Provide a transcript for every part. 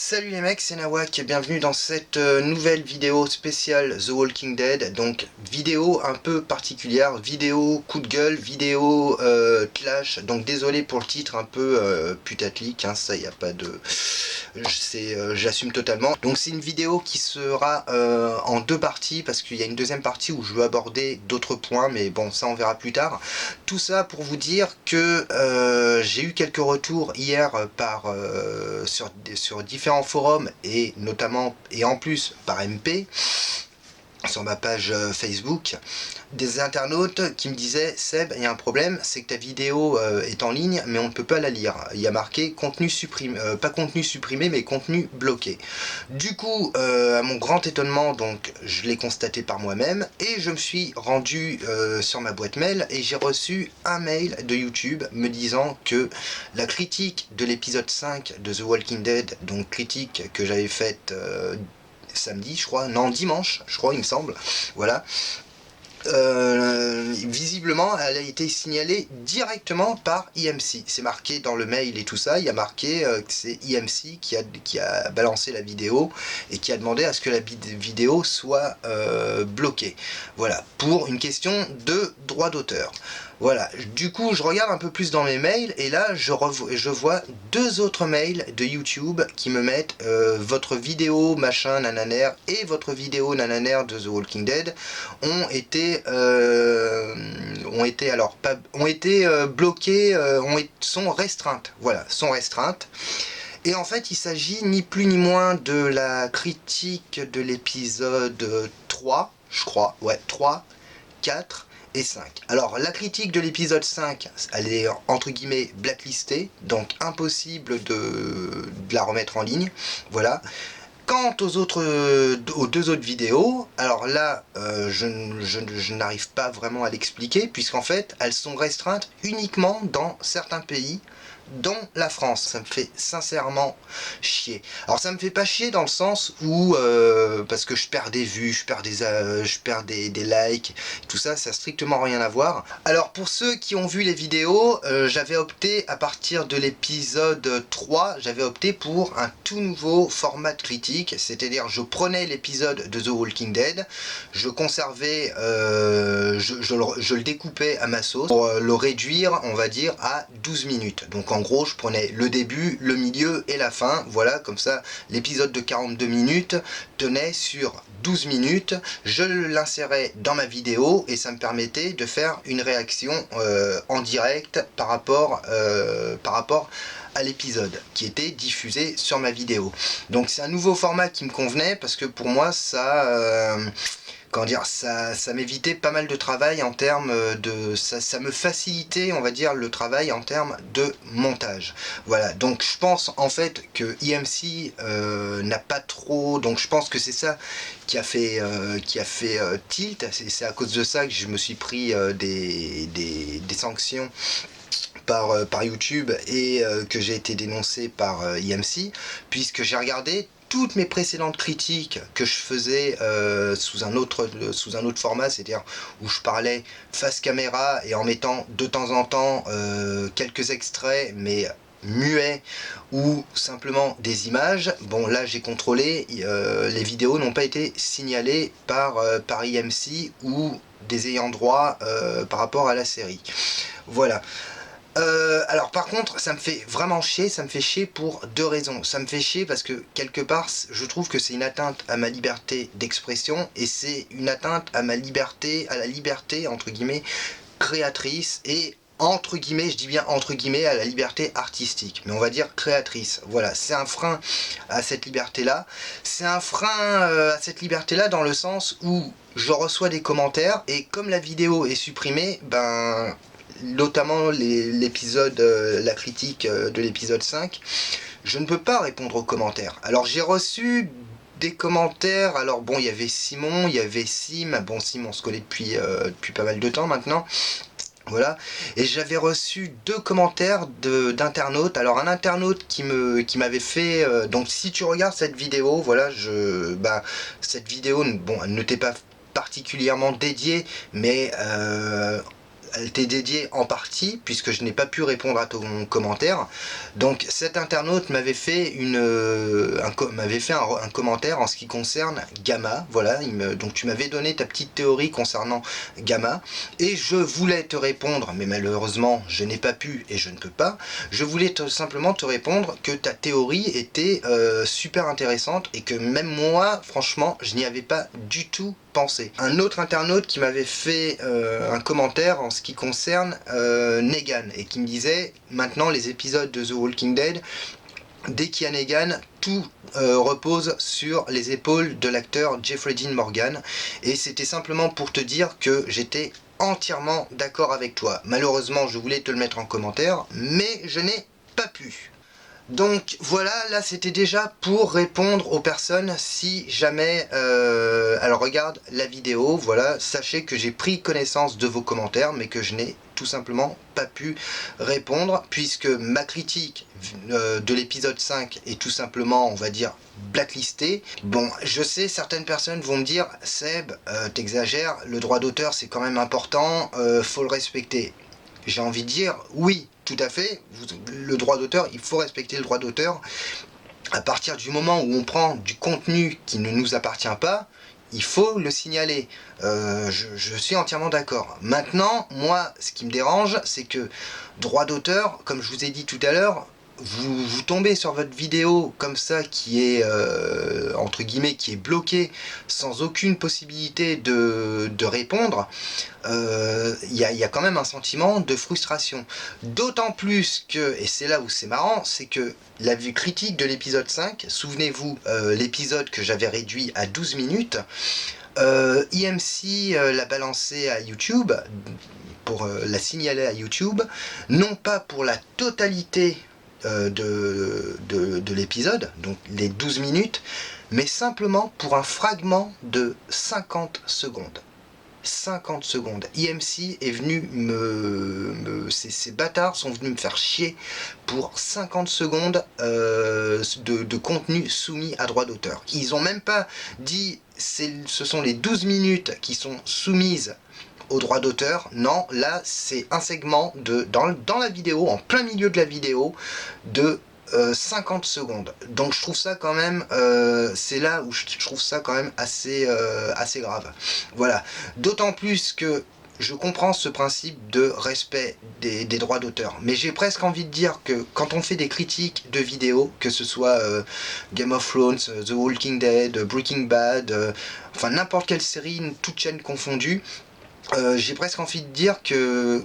Salut les mecs, c'est Nawak et bienvenue dans cette nouvelle vidéo spéciale The Walking Dead. Donc vidéo un peu particulière, vidéo coup de gueule, vidéo clash. Donc désolé pour le titre un peu putaclic, hein, ça y a pas de... j'assume totalement. Donc c'est une vidéo qui sera en deux parties parce qu'il y a une deuxième partie où je veux aborder d'autres points, mais bon ça on verra plus tard. Tout ça pour vous dire que j'ai eu quelques retours hier sur différents forums et notamment et en plus par MP sur ma page Facebook, des internautes qui me disaient: Seb, il y a un problème, c'est que ta vidéo est en ligne mais on ne peut pas la lire, il y a marqué contenu supprimé, pas contenu supprimé mais contenu bloqué. Du coup à mon grand étonnement, donc je l'ai constaté par moi-même et je me suis rendu sur ma boîte mail et j'ai reçu un mail de YouTube me disant que la critique de l'épisode 5 de The Walking Dead, donc critique que j'avais faite samedi je crois, non dimanche je crois il me semble, voilà, visiblement elle a été signalée directement par IMC. C'est marqué dans le mail et tout ça, il y a marqué que c'est IMC qui a balancé la vidéo et qui a demandé à ce que la vidéo soit bloquée, voilà, pour une question de droit d'auteur. Voilà, du coup je regarde un peu plus dans mes mails et là je vois deux autres mails de YouTube qui me mettent votre vidéo machin nananaire et votre vidéo nananaire de The Walking Dead ont été bloquées, sont restreintes, voilà, sont restreintes. Et en fait il s'agit ni plus ni moins de la critique de l'épisode 3, je crois, ouais, 3, 4 et 5. Alors la critique de l'épisode 5, elle est entre guillemets blacklistée, donc impossible de la remettre en ligne, voilà. Quant aux deux autres vidéos, alors là, je n'arrive pas vraiment à l'expliquer, puisqu'en fait, elles sont restreintes uniquement dans certains pays, dont la France. Ça me fait sincèrement chier. Alors ça me fait pas chier dans le sens où, parce que je perds des vues, je perds des likes, tout ça, ça n'a strictement rien à voir. Alors pour ceux qui ont vu les vidéos, j'avais opté à partir de l'épisode 3, j'avais opté pour un tout nouveau format de critique, c'est-à-dire je prenais l'épisode de The Walking Dead, je conservais, je le découpais à ma sauce pour le réduire, on va dire, à 12 minutes. Donc en gros, je prenais le début, le milieu et la fin, voilà, comme ça, l'épisode de 42 minutes tenait sur 12 minutes, je l'insérais dans ma vidéo et ça me permettait de faire une réaction en direct par rapport à l'épisode qui était diffusé sur ma vidéo. Donc c'est un nouveau format qui me convenait parce que pour moi ça... comment dire, ça m'évitait pas mal de travail en termes de... ça me facilitait, on va dire, le travail en termes de montage. Voilà, donc je pense en fait que IMC n'a pas trop... Donc je pense que c'est ça qui a fait tilt. C'est à cause de ça que je me suis pris des sanctions par YouTube et que j'ai été dénoncé par IMC, puisque j'ai regardé toutes mes précédentes critiques que je faisais sous un autre format, c'est-à-dire où je parlais face caméra et en mettant de temps en temps quelques extraits, mais muets ou simplement des images. Bon, là j'ai contrôlé, les vidéos n'ont pas été signalées par IMC ou des ayants droit par rapport à la série. Voilà. Alors par contre ça me fait vraiment chier, ça me fait chier pour deux raisons. Ça me fait chier parce que quelque part je trouve que c'est une atteinte à ma liberté d'expression et c'est une atteinte à ma liberté, à la liberté entre guillemets créatrice et entre guillemets, je dis bien entre guillemets, à la liberté artistique, mais on va dire créatrice. Voilà, c'est un frein à cette liberté-là. C'est un frein à cette liberté-là dans le sens où je reçois des commentaires et comme la vidéo est supprimée, ben... notamment l'épisode, la critique de l'épisode 5, je ne peux pas répondre aux commentaires. Alors j'ai reçu des commentaires, alors bon il y avait Simon, il y avait Sim, bon Sim on se connaît depuis pas mal de temps maintenant, voilà, et j'avais reçu deux commentaires d'internautes. Alors un internaute qui m'avait fait, donc si tu regardes cette vidéo, voilà, cette vidéo, bon elle ne t'est pas particulièrement dédiée, mais elle t'est dédiée en partie, puisque je n'ai pas pu répondre à ton commentaire. Donc cet internaute m'avait fait un commentaire en ce qui concerne Gamma. Voilà, donc tu m'avais donné ta petite théorie concernant Gamma, et je voulais te répondre, mais malheureusement je n'ai pas pu et je ne peux pas. Je voulais simplement te répondre que ta théorie était super intéressante, et que même moi, franchement, je n'y avais pas du tout pensé. Un autre internaute qui m'avait fait un commentaire en ce qui concerne Negan, et qui me disait maintenant les épisodes de The Walking Dead, dès qu'il y a Negan, tout repose sur les épaules de l'acteur Jeffrey Dean Morgan, et c'était simplement pour te dire que j'étais entièrement d'accord avec toi. Malheureusement, je voulais te le mettre en commentaire, mais je n'ai pas pu. Donc voilà, là c'était déjà pour répondre aux personnes si jamais elles regardent la vidéo. Voilà, sachez que j'ai pris connaissance de vos commentaires, mais que je n'ai tout simplement pas pu répondre, puisque ma critique de l'épisode 5 est tout simplement, on va dire, blacklistée. Bon, je sais, certaines personnes vont me dire « Seb, t'exagères, le droit d'auteur c'est quand même important, faut le respecter ». J'ai envie de dire oui, tout à fait, le droit d'auteur, il faut respecter le droit d'auteur. À partir du moment où on prend du contenu qui ne nous appartient pas, il faut le signaler. Je suis entièrement d'accord. Maintenant, moi, ce qui me dérange, c'est que droit d'auteur, comme je vous ai dit tout à l'heure, vous tombez sur votre vidéo comme ça qui est entre guillemets qui est bloquée sans aucune possibilité de répondre. Il y a quand même un sentiment de frustration, d'autant plus que, et c'est là où c'est marrant, c'est que la vue critique de l'épisode 5, souvenez-vous, l'épisode que j'avais réduit à 12 minutes, IMC l'a balancé à YouTube pour la signaler à YouTube, non pas pour la totalité de l'épisode, donc les 12 minutes, mais simplement pour un fragment de 50 secondes. 50 secondes. IMC est venu ces bâtards sont venus me faire chier pour 50 secondes de contenu soumis à droit d'auteur. Ils ont même pas dit ce sont les 12 minutes qui sont soumises au droit d'auteur. Non, là c'est un segment dans la vidéo, en plein milieu de la vidéo, de 50 secondes. Donc je trouve ça quand même, c'est là où je trouve ça quand même assez grave. Voilà. D'autant plus que je comprends ce principe de respect des droits d'auteur, mais j'ai presque envie de dire que quand on fait des critiques de vidéos, que ce soit Game of Thrones, The Walking Dead, Breaking Bad, enfin n'importe quelle série, toute chaîne confondue, j'ai presque envie de dire que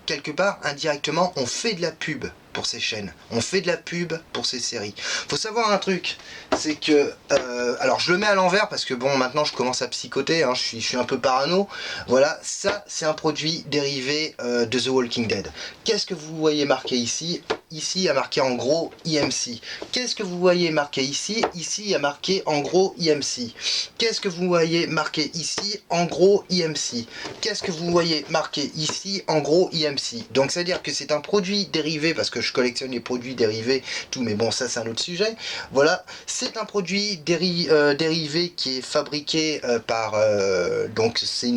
quelque part, indirectement, on fait de la pub pour ces chaînes, on fait de la pub pour ces séries. Faut savoir un truc, c'est que, alors je le mets à l'envers parce que bon, maintenant je commence à psychoter, hein, je suis un peu parano. Voilà, ça c'est un produit dérivé de The Walking Dead. Qu'est-ce que vous voyez marqué ici? Ici, il y a marqué en gros IMC. Qu'est-ce que vous voyez marqué ici? Ici, il y a marqué en gros IMC. Qu'est-ce que vous voyez marqué ici? En gros IMC. Qu'est-ce que vous voyez marqué ici? En gros IMC. Donc, c'est-à-dire que c'est un produit dérivé, parce que je collectionne les produits dérivés, tout, mais bon, ça, c'est un autre sujet. Voilà, c'est un produit dérivé qui est fabriqué par... donc, c'est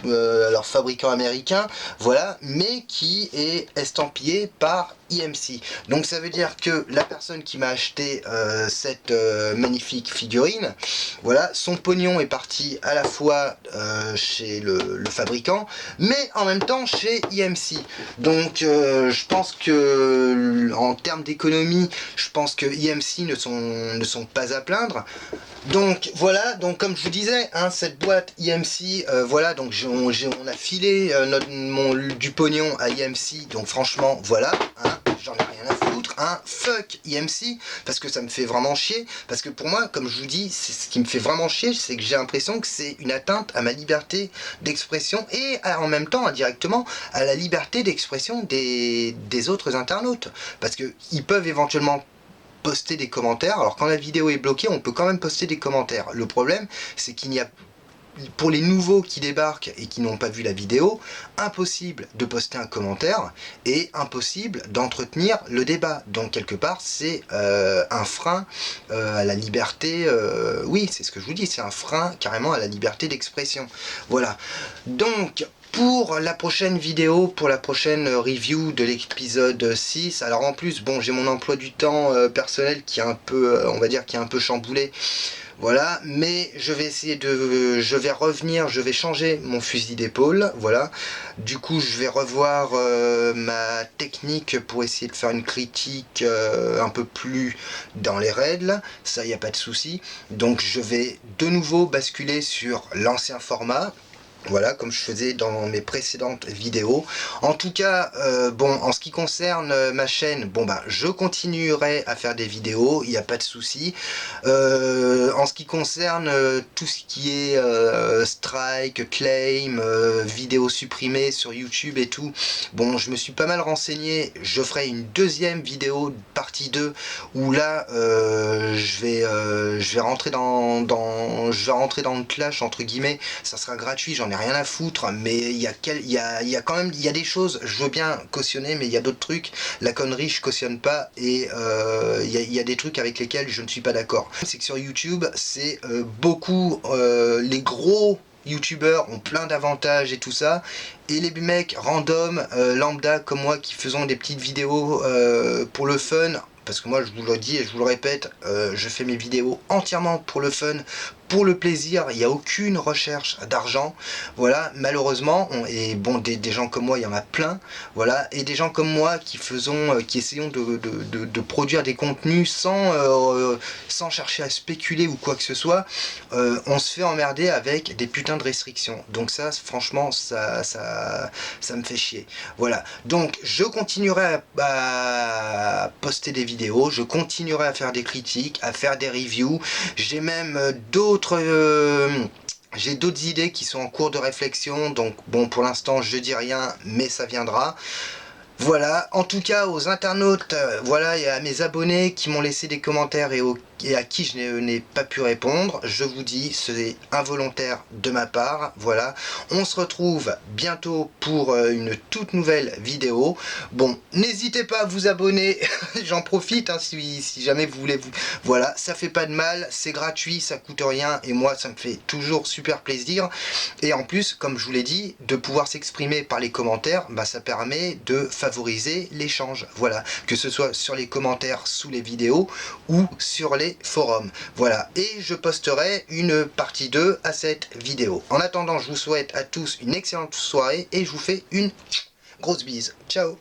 alors, fabricant américain, voilà, mais qui est estampillé par IMC. Donc ça veut dire que la personne qui m'a acheté cette magnifique figurine, voilà, son pognon est parti à la fois chez le fabricant, mais en même temps chez IMC. Donc je pense que en termes d'économie, je pense que IMC ne sont pas à plaindre. Donc voilà, donc comme je vous disais, hein, cette boîte IMC, voilà, donc on a filé du pognon à IMC, donc franchement, voilà, hein, j'en ai rien à foutre, hein, fuck IMC, parce que ça me fait vraiment chier, parce que pour moi, comme je vous dis, ce qui me fait vraiment chier, c'est que j'ai l'impression que c'est une atteinte à ma liberté d'expression, et en même temps, indirectement, à la liberté d'expression des autres internautes, parce que ils peuvent éventuellement poster des commentaires. Alors quand la vidéo est bloquée, on peut quand même poster des commentaires. Le problème, c'est qu'il n'y a, pour les nouveaux qui débarquent et qui n'ont pas vu la vidéo, impossible de poster un commentaire et impossible d'entretenir le débat. Donc quelque part, c'est un frein à la liberté, oui, c'est ce que je vous dis, c'est un frein carrément à la liberté d'expression. Voilà. Donc, pour la prochaine vidéo, pour la prochaine review de l'épisode 6. Alors en plus, bon, j'ai mon emploi du temps personnel qui est un peu, on va dire, qui est un peu chamboulé. Voilà, mais je vais essayer de, je vais revenir, je vais changer mon fusil d'épaule, voilà. Du coup, je vais revoir ma technique pour essayer de faire une critique un peu plus dans les règles, ça, il n'y a pas de souci. Donc, je vais de nouveau basculer sur l'ancien format. Voilà, comme je faisais dans mes précédentes vidéos. En tout cas, bon, en ce qui concerne ma chaîne, bon bah, je continuerai à faire des vidéos, il n'y a pas de souci. En ce qui concerne tout ce qui est strike, claim, vidéos supprimées sur YouTube et tout, bon, je me suis pas mal renseigné. Je ferai une deuxième vidéo, partie 2, où là, je vais rentrer je vais rentrer dans le clash entre guillemets. Ça sera gratuit, j'en ai rien à foutre, mais il y a quand même, il y a des choses, je veux bien cautionner, mais il y a d'autres trucs, la connerie je cautionne pas, et il y a des trucs avec lesquels je ne suis pas d'accord. C'est que sur YouTube, c'est beaucoup, les gros youtubeurs ont plein d'avantages et tout ça, et les mecs random, lambda comme moi qui faisons des petites vidéos pour le fun, parce que moi je vous le dis et je vous le répète, je fais mes vidéos entièrement pour le fun, pour le plaisir, il n'y a aucune recherche d'argent, voilà, malheureusement, et bon, des gens comme moi, il y en a plein, voilà, et des gens comme moi qui essayons de produire des contenus sans chercher à spéculer ou quoi que ce soit, on se fait emmerder avec des putains de restrictions, donc ça, franchement, ça me fait chier, voilà, donc je continuerai à poster des vidéos, je continuerai à faire des critiques, à faire des reviews, j'ai même j'ai d'autres idées qui sont en cours de réflexion, donc bon, pour l'instant je dis rien, mais ça viendra. Voilà, en tout cas aux internautes, voilà, et à mes abonnés qui m'ont laissé des commentaires et à qui je n'ai pas pu répondre, je vous dis, c'est involontaire de ma part, voilà. On se retrouve bientôt pour une toute nouvelle vidéo. Bon, n'hésitez pas à vous abonner, j'en profite, hein, si jamais vous voulez, voilà, ça fait pas de mal, c'est gratuit, ça coûte rien, et moi ça me fait toujours super plaisir. Et en plus, comme je vous l'ai dit, de pouvoir s'exprimer par les commentaires, bah, ça permet de favoriser l'échange, voilà, que ce soit sur les commentaires sous les vidéos ou sur les forums, voilà, et je posterai une partie 2 à cette vidéo. En attendant, je vous souhaite à tous une excellente soirée et je vous fais une grosse bise. Ciao.